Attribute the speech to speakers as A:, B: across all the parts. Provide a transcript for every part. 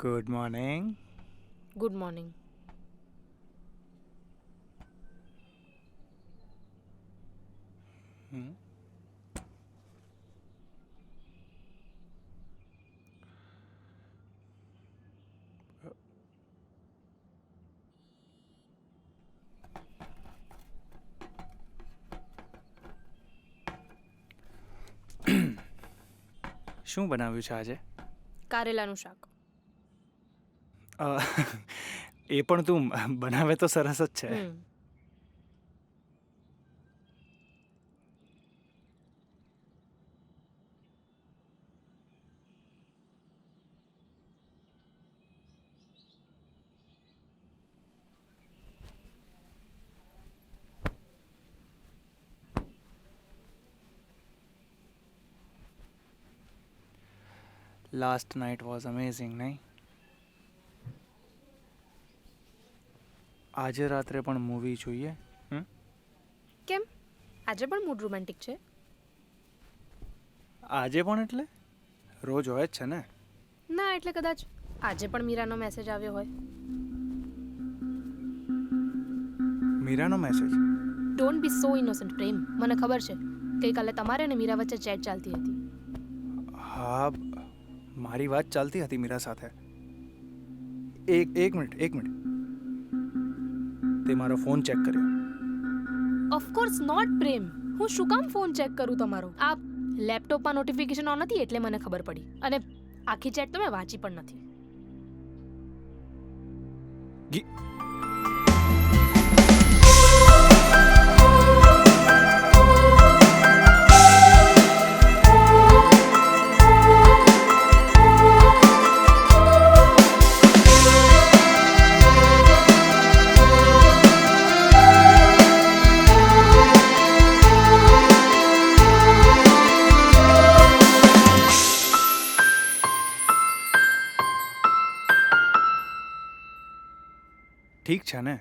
A: Good morning.
B: Good morning.
A: શું બનાવ્યું છે આજે?
B: કારેલાનું શાક.
A: અ, એ પણ તું બનાવે તો સરસ જ છે. લાસ્ટ નાઇટ વોઝ અમેઝિંગ, નહીં? આજે રાત્રે પણ મૂવી જોઈએ.
B: કેમ? આજે પણ મૂડ રોમેન્ટિક છે.
A: આજે પણ એટલે રોજ હોય જ છે ને.
B: ના એટલે કદાચ આજે પણ મીરાનો મેસેજ આવ્યો હોય.
A: મીરાનો message?
B: Don't be so innocent Prem. મને ખબર છે ગઈકાલે તમારે અને મીરા વચ્ચે ચેટ ચાલતી હતી.
A: હા, મારી વાત ચાલતી હતી મીરા સાથે. એક મિનિટ. તે મારો ફોન ચેક કર્યો?
B: ઓફકોર્સ નોટ પ્રેમ. હું શું કામ ફોન ચેક કરું તમારો? આ લેપટોપમાં નોટિફિકેશન ઓન હતી એટલે મને ખબર પડી. અને આખી ચેટ તો મેં વાંચી પણ નથી.
A: ઠીક છે ને,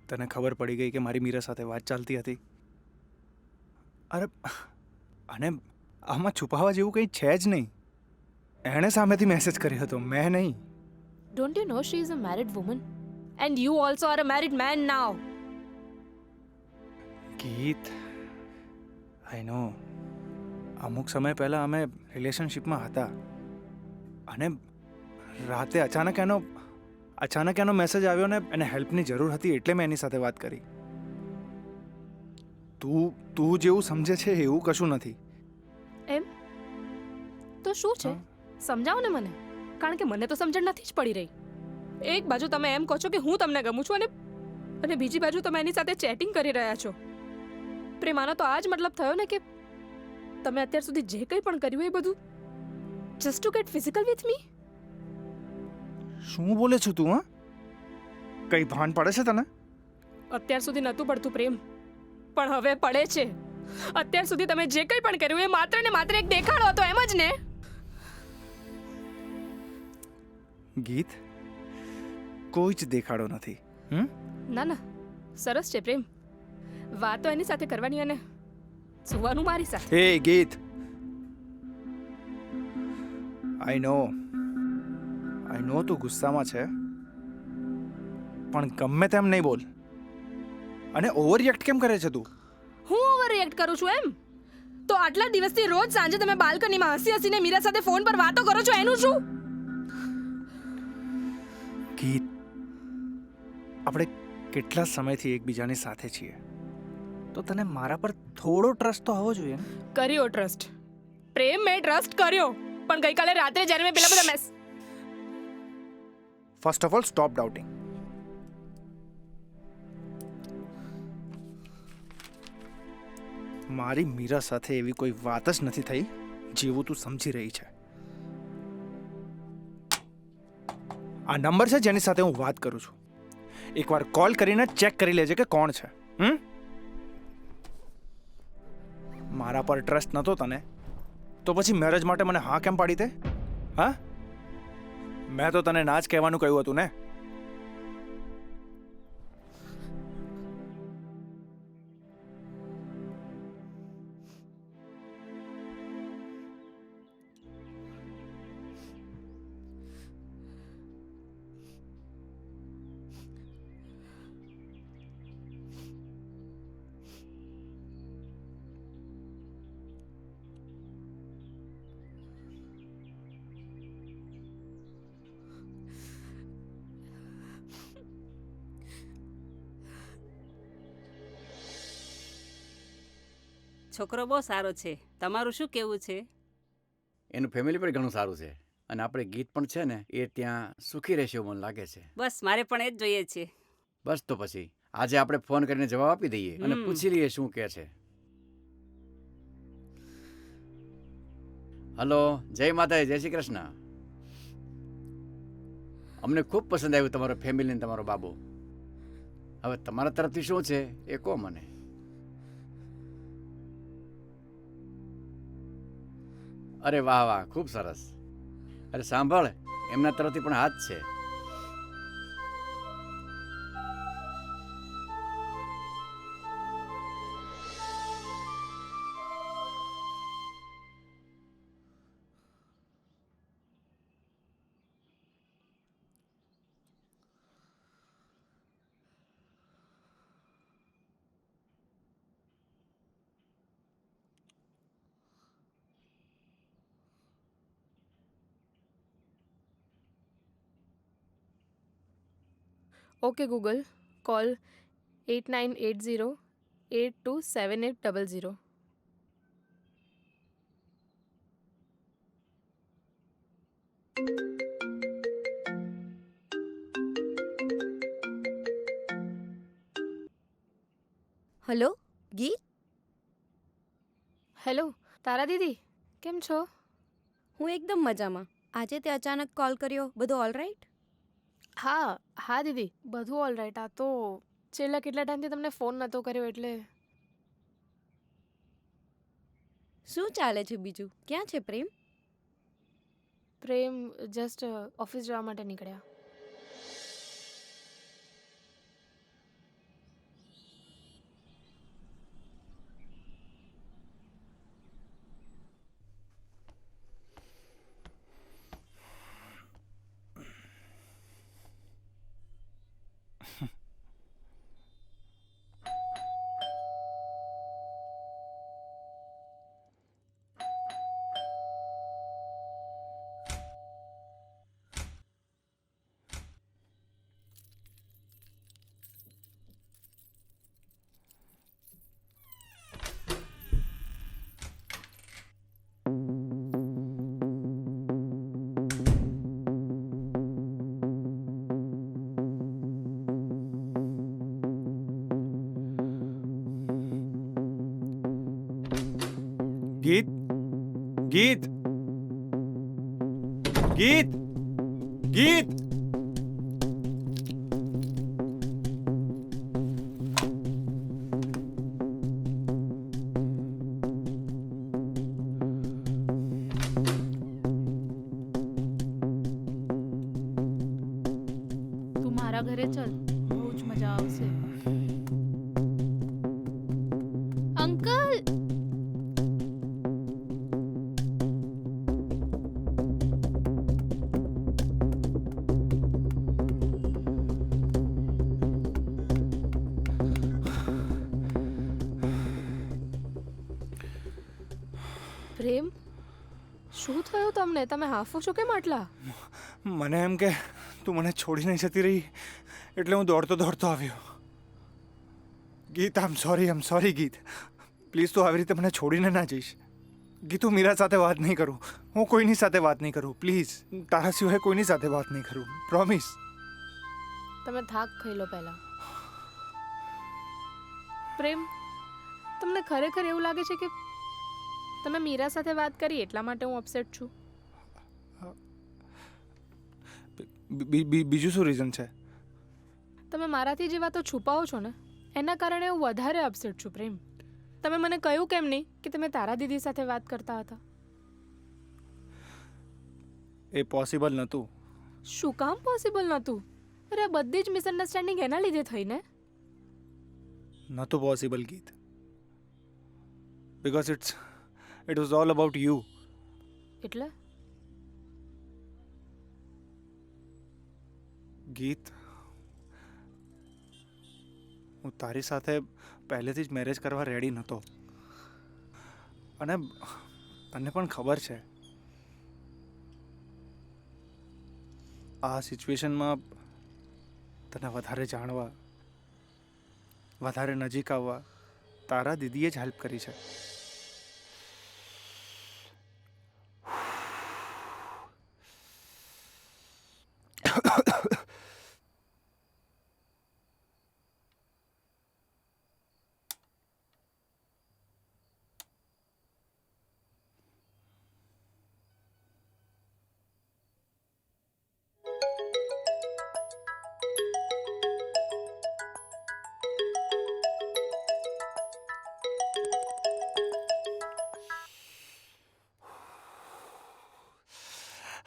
A: તને ખબર પડી ગઈ કે મારી મીરા સાથે વાત ચાલતી હતી. અરે, અને આમાં છુપાવવા જેવું કંઈ છે જ નહીં. એણે સામેથી મેસેજ કર્યો હતો, મેં નહીં.
B: Don't you know she is a married woman? And you also are a married man now.
A: ગીત, આઈ નો. અમુક સમય પહેલાં અમે રિલેશનશિપમાં હતા અને રાતે અચાનક એનો મેસેજ આવ્યો ને એને હેલ્પની જરૂર હતી એટલે મેં એની સાથે વાત કરી. તું જેવું સમજે છે એવું કશું નથી.
B: એમ તો શું છે? સમજાવો ને મને, કારણ કે મને તો સમજણ નથી જ પડી રહી. એક બાજુ તમે એમ કહો છો કે હું તમને ગમું છું અને બીજી બાજુ તમે એની સાથે ચેટિંગ કરી રહ્યા છો. પ્રેમાનો તો આ જ મતલબ થયો ને કે તમે અત્યાર સુધી જે કંઈ પણ કર્યું એ બધું just two gate physical with me.
A: શું બોલે છું તું? હા, કઈ ભાન પડે છે તને?
B: અત્યાર સુધી નહોતું પડતું પ્રેમ, પણ હવે પડે છે. અત્યાર સુધી તમે જે કંઈ પણ કર્યું એ માત્ર ને માત્ર એક દેખાડો હતો, એમ જ ને?
A: ગીત, કોઈ જ દેખાડો નથી.
B: ના, સરસ છે પ્રેમ. વાતો એની સાથે કરવાની અને સુવાનું મારી સાથે.
A: હે ગીત, આઈ નો તું ગુસ્સામાં છે, પણ ગમે તેમ નહીં બોલ. અને ઓવર રિએક્ટ કેમ કરે છે તું?
B: હું ઓવર રિએક્ટ કરું છું એમ? તો આટલા દિવસથી રોજ સાંજે તમે બાલ્કનીમાં હસીને મીરા સાથે ફોન પર વાતો કરો છો, એનું શું?
A: ગીત, આપણે કેટલા સમયથી એકબીજાની સાથે છીએ, તો તને મારા પર થોડો ટ્રસ્ટ તો હોવો જોઈએ.
B: કર્યો ટ્રસ્ટ પ્રેમ, મેં ટ્રસ્ટ કર્યો, પણ ગઈકાલે રાત્રે જ્યારે મેં પેલા બધા
A: first of all stop doubting. મારી મીરા સાથે એવી કોઈ વાત જ નથી થઈ જેવું તું સમજી રહી છે. આ નંબર છે જેની સાથે હું વાત કરું છું. એકવાર કોલ કરીને ચેક કરી લેજે કે કોણ છે. મારા પર ટ્રસ્ટ નતો તને તો પછી મેરેજ માટે મને હા કેમ પાડી દે? હા, મેં તો તને ના જ કહેવાનું કહ્યું હતું ને.
C: છોકરો બહુ સારો છે. તમારું શું કહેવું છે?
D: એનું ફેમિલી પણ ઘણું સારું છે અને આપણે ગીત પણ છે ને એ ત્યાં સુખી રહેશે એવું મને લાગે છે.
C: બસ મારે પણ એ જ જોઈએ છે.
D: બસ તો પછી આજે આપણે ફોન કરીને જવાબ આપી દઈએ અને પૂછી લઈએ શું કહે છે. હલો, જય માતાજી, જય શ્રી કૃષ્ણ. અમને ખૂબ પસંદ આવ્યું તમારો ફેમિલી ને તમારો બાબુ. હવે તમારા તરફથી શું છે એ કહો મને. અરે વાહ વાહ, ખૂબ સરસ. અરે સાંભળ, એમના તરફથી પણ હાથ છે.
B: Okay Google, call 8980827800.
E: હલો, ગીત.
B: હેલો તારા દીદી, કેમ છો?
E: હું એકદમ મજામાં. આજે તે અચાનક કોલ કર્યો, બધું ઓલ રાઈટ?
B: હા હા દીદી, બધું ઓલ રાઈટ. આ તો છેલ્લા કેટલા ટાઈમથી તમને ફોન નહોતો કર્યો એટલે.
E: શું ચાલે છે બીજું? ક્યાં છે પ્રેમ?
B: પ્રેમ જસ્ટ ઓફિસ જવા માટે નીકળ્યા.
A: ગીત, ગીત, ગીત, ગીત.
F: તું મારા ઘરે ચલ, બહુ જ મજા આવશે. અંકલ,
B: પ્રેમ, શું થયું તમને? તમે હાફો છો કેમ આટલા?
A: મને એમ કે તું મને છોડીને જતી રહી એટલે હું દોડતો દોડતો આવ્યો. ગીત, આમ સોરી ગીત. પ્લીઝ તું આવી રીતે મને છોડીને ના જઈશ. ગીત, હું મીરા સાથે વાત નહીં કરું. હું કોઈની સાથે વાત નહીં કરું. પ્લીઝ, તારા સિવાય કોઈની સાથે વાત નહીં કરું. પ્રોમિસ.
B: તમે થાક ખાઈ લો પહેલા. પ્રેમ, તમને ખરેખર એવું લાગે છે કે તમે મીરા સાથે વાત કરી એટલા માટે હું અપસેટ છું?
A: બીજું શું રીઝન છે?
B: તમે મારાથી જે વાતો છુપાવો છો ને એના કારણે હું વધારે અપસેટ છું. પ્રેમ, તમે મને કહ્યું કેમ નહીં કે તમે તારા દીદી સાથે વાત કરતા હતા?
A: એ પોસિબલ નહોતું.
B: શું કામ પોસિબલ નહોતું? અરે આ બધી જ મિસઅન્ડરસ્ટેન્ડિંગ એના લીધે થઈ ને.
A: નહોતું પોસિબલ ગીત. Because it was all about you.
B: એટલે
A: ગીત, હું તારી સાથે પહેલેથી જ મેરેજ કરવા રેડી નહોતો અને તને પણ ખબર છે આ સિચ્યુએશનમાં તને વધારે જાણવા, વધારે નજીક આવવા તારા દીદીએ જ હેલ્પ કરી છે.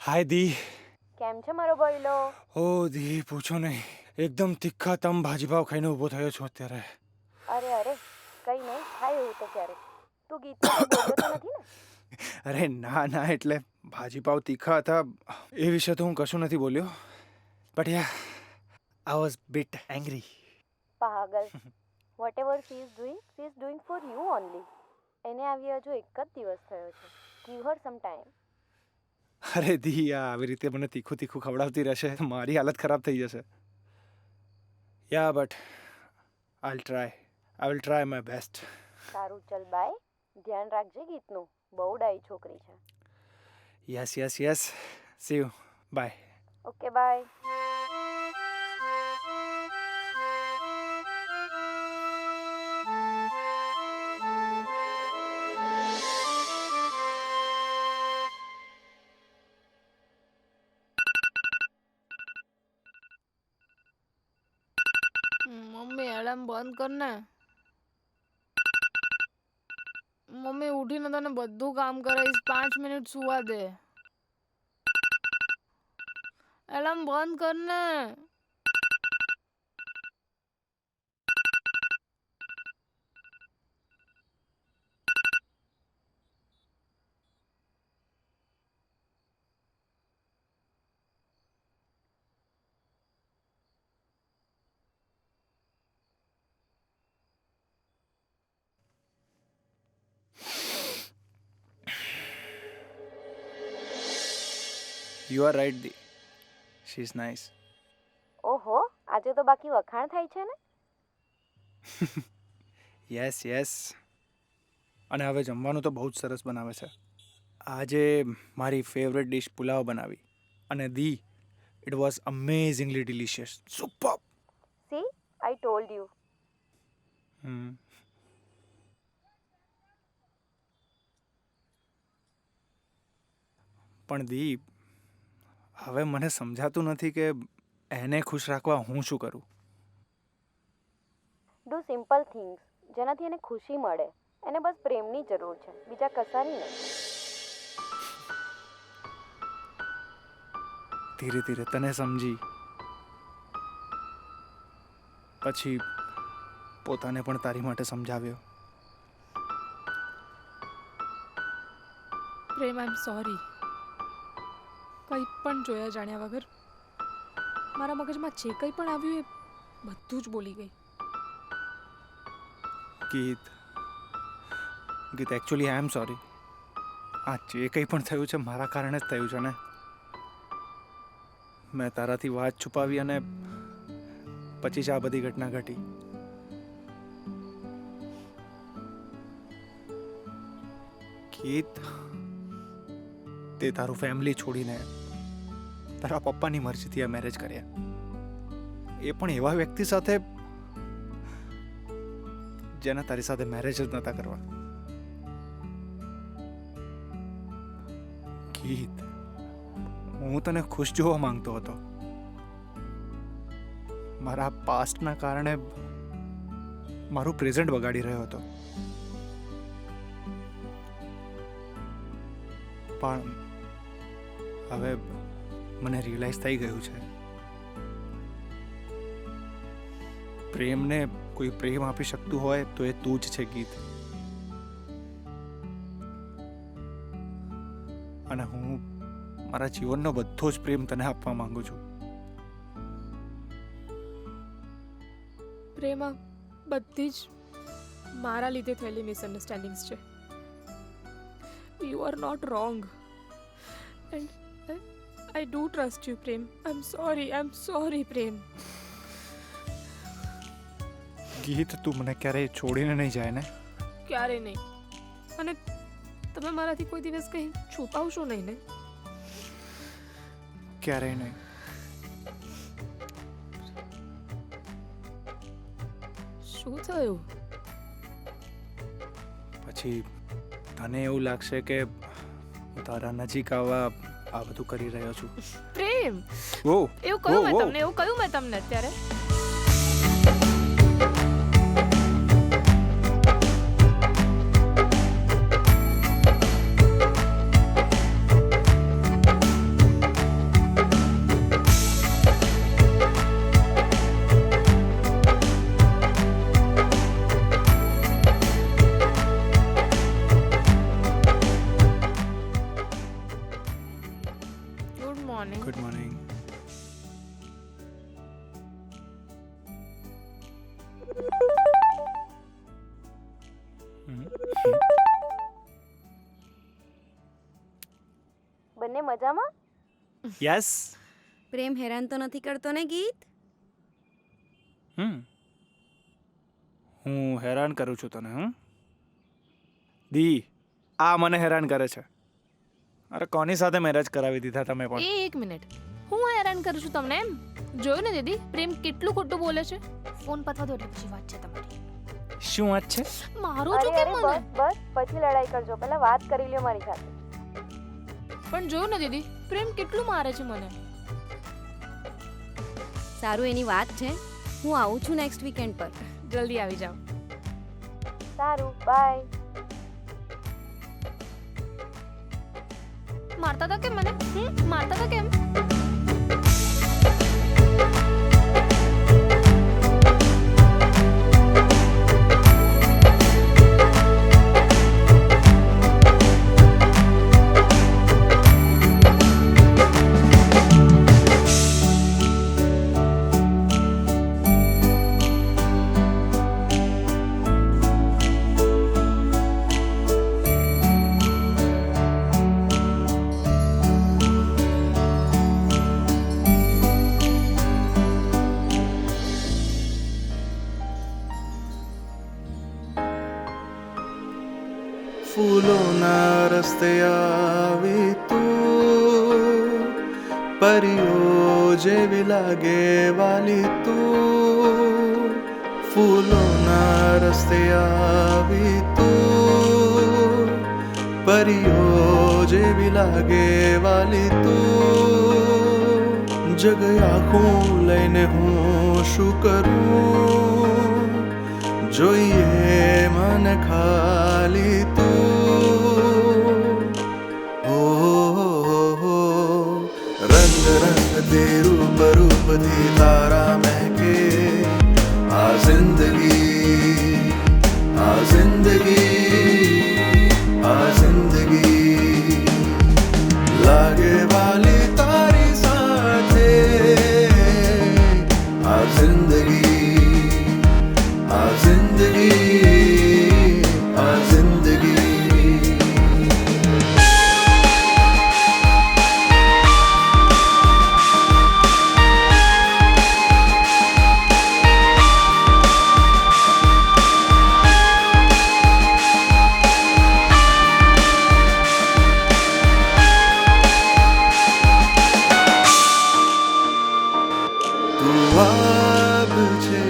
A: હાય દી.
E: કેમ છે મારો બોયલો?
A: ઓ દી પૂછો નહીં, એકદમ તીખા તમ ભાજીપાવ ખાઈને ઊભો થયો છું અત્યારે.
E: અરે કઈ નહીં થાય એવું તો ક્યારેક. તું ગીતમાં કંઈ બોલતો તો નથી ને?
A: અરે ના ના, એટલે ભાજીપાવ તીખા હતા એ વિશે તો હું કશું નથી બોલ્યો, but yeah I was bit angry.
E: પાગલ. Whatever she is doing for you only. એને આવી હજુ એક જ દિવસ થયો છે. Give her some time.
A: અરે દી, આ આવી રીતે મને તીખું તીખું ખવડાવતી રહેશે તો મારી હાલત ખરાબ થઈ જશે. Yeah but I will try my best.
E: સારું ચલ બાય. ધ્યાન રાખજે ગીતનું. બહુ ડાઈ છોકરી છે.
A: Yes yes yes, see you, bye.
E: Okay bye.
F: Mummy alarm બંધ કર ને. મમ્મી ઉઠીને તને બધું કામ કરાવીશ, 5 મિનિટ સુવા દે. એલાર્મ બંધ કર ને.
A: યુ આર રાઈટ દી, શી ઇઝ નાઇસ.
E: ઓહો, આજે તો બાકી વખાણ થાય છે ને?
A: Yes yes. અને હવે જમવાનું તો બહુ જ સરસ બનાવે છે. આજે મારી ફેવરેટ ડિશ પુલાવ બનાવી, અને દી it was amazingly delicious, super.
E: See, I told you.
A: પણ દી, હવે મને સમજાતું નથી કે એને ખુશ રાખવા હું શું કરું.
E: ડુ સિમ્પલ થિંગ્સ જેનાથી એને ખુશી મળે. એને બસ પ્રેમની જરૂર છે, બીજા કશાની નહીં.
A: ધીરે ધીરે તને સમજી, પછી પોતાને પણ તારી માટે સમજાવ્યો.
B: પ્રેમ, આઈ એમ સોરી. કંઈ પણ જોયા જાણ્યા વગર મારા મગજમાં જે કંઈ પણ આવ્યું એ બધું જ બોલી ગઈ.
A: ગીત, એકચ્યુઅલી આઈ એમ સોરી. આ જે કંઈ પણ થયું છે મારા કારણે જ થયું છે ને. મેં તારાથી વાત છુપાવી અને પછી જ આ બધી ઘટના ઘટી. ગીત, તે તારું ફેમિલી છોડીને તારા પપ્પાની મરજીથી આ મેરેજ કર્યા, એ પણ એવા વ્યક્તિ સાથે જેને તારી સાથે મેરેજ જ નતા કરવા. ગીત, હું તને ખુશ જોવા માંગતો હતો. મારા પાસ્ટના કારણે મારું પ્રેઝન્ટ બગાડી રહ્યો હતો, પણ હવે મને રિયલાઇઝ થઈ ગયું છે, પ્રેમને કોઈ પ્રેમ આપી શકતું હોય તો એ તું જ છે ગીત. અને હું મારા જીવનનો બધો જ પ્રેમ તને આપવા માંગુ છું.
B: પ્રેમ, આ બધી જ મારા લીધે થયેલી મિસઅન્ડરસ્ટેન્ડિંગ્સ છે. You are not wrong and I do trust you Prem. I am sorry Prem.
A: Geet, તું મને ક્યારેય છોડીને નહીં જાય ને?
B: ક્યારે નહીં. અને તમે મારાથી કોઈ દિવસ કંઈ છુપાવશો નહીં ને?
A: ક્યારેય નહીં.
B: શું થયું?
A: પછી તને એવું લાગશે કે હું તારા નજીક આવવા આ બધું કરી રહ્યો છું.
B: પ્રેમ,
A: ઓ
B: એવું કહ્યું મેં
A: ઓ, ઓ.
B: તમને, એવું કહ્યું મેં તમને અત્યારે.
E: મજામાં?
A: યસ.
G: પ્રેમ હેરાન તો નથી કરતો ને ગીત?
A: હું હેરાન કરું છું તને? દી, આ મને હેરાન કરે છે. અરે કોની સાથે મેરેજ કરાવી દીધા તમે પણ?
F: એક મિનિટ, હું હેરાન કરું છું તમને એમ? જોયું ને દીદી, પ્રેમ કેટલું ખોટું બોલે છે. ફોન પતવા દો એટલે પછી વાત છે તમારી.
A: શું વાત છે?
F: મારો
E: અરે
F: જો કે
E: અરે
F: મને
E: બસ બસ, પછી લડાઈ કરજો, પહેલા વાત કરી લ્યો મારી સાથે.
F: પણ જોયું ને દીદી, પ્રેમ કેટલું મારે છે મને.
G: સારું, એની વાત છે. હું આવું છું નેક્સ્ટ વીકેન્ડ પર.
F: જલ્દી આવી જાઓ.
E: સારું, બાય.
F: મારતા હતા કેમ મને? મારતા હતા કેમ?
H: ફૂલોના રસ્તે આવી તું, પરીઓ જેવી લાગે વાલી તું. ફૂલોના રસ્તે આવી તું, પરીઓ જેવી લાગે વાલી તું. જગ આખું લઈને હું શું કરું, જોઈએ મને ખાલી તું. હો રંગ રંગથી રૂપ રૂપથી તારા મહેકે આ જિંદગી, આ જિંદગી, આ જિંદગી. લાગે વાલી તારી સાથે આ જિંદગી, આ જિંદગી, આ જિંદગી. તું આગ છે,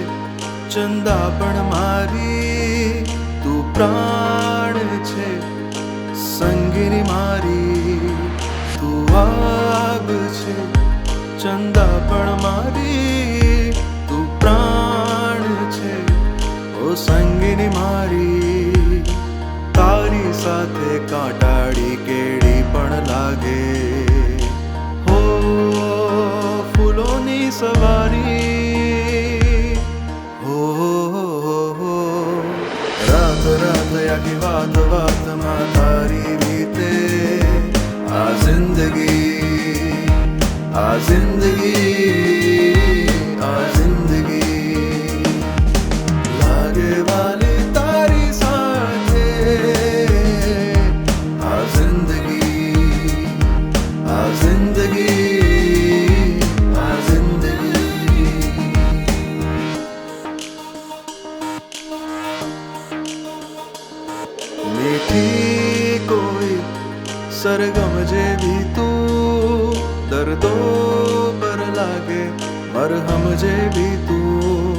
H: ચંદા પણ મારી, તું પ્રાણ છે, સંગીની મારી. તું આગ છે, ચંદા પણ મારી, તું પ્રાણ છે, ઓ સંગીની મારી. તારી સાથે કાંટાળી કેડી પણ લાગે, હો ફૂલોની સવારી. હો રાત રાત આખી વાત વાતમાં તારી રીતે આ જિંદગી, આ જિંદગી, આ જિંદગી. લાગે વાલી તારી સાથે આ જિંદગી, આ જિંદગી, આ જિંદગી. મીઠી કોઈ સરગમ જેવી તું, દર્દો પર લાગે મરહમ જેવી તું.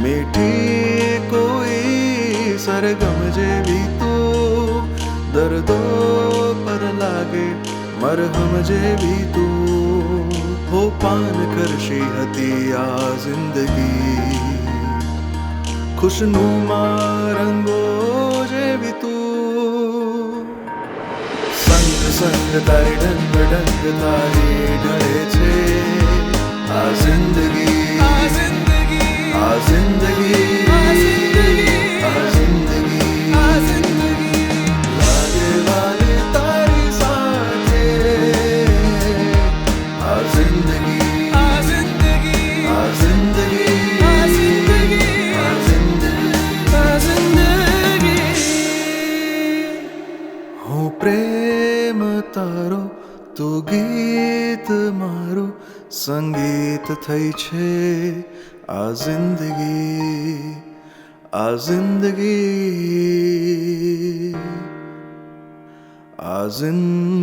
H: મીઠી કોઈ સરગમ જેવી તું, દર્દો પર લાગે મરહમ જેવી તું. હો પાન કરશી હતી આ જિંદગી, ખુશનુમા રંગો જેવી તું. સંગ સંગ તારી ડંગ ડંગ તારી ઢળે છે આ જિંદગી, આ જિંદગી, આ જિંદગી, આ જિંદગી, આ જિંદગી. લાગે વાલી તારી સાથે આ જિંદગી, આ જિંદગી, આ જિંદગી, આ જિંદગી, આ જિંદગી, આ જિંદગી. હું પ્રેમ તારો તું થઈ છે આ જિંદગી, આ જિંદગી, આ જિંદગી.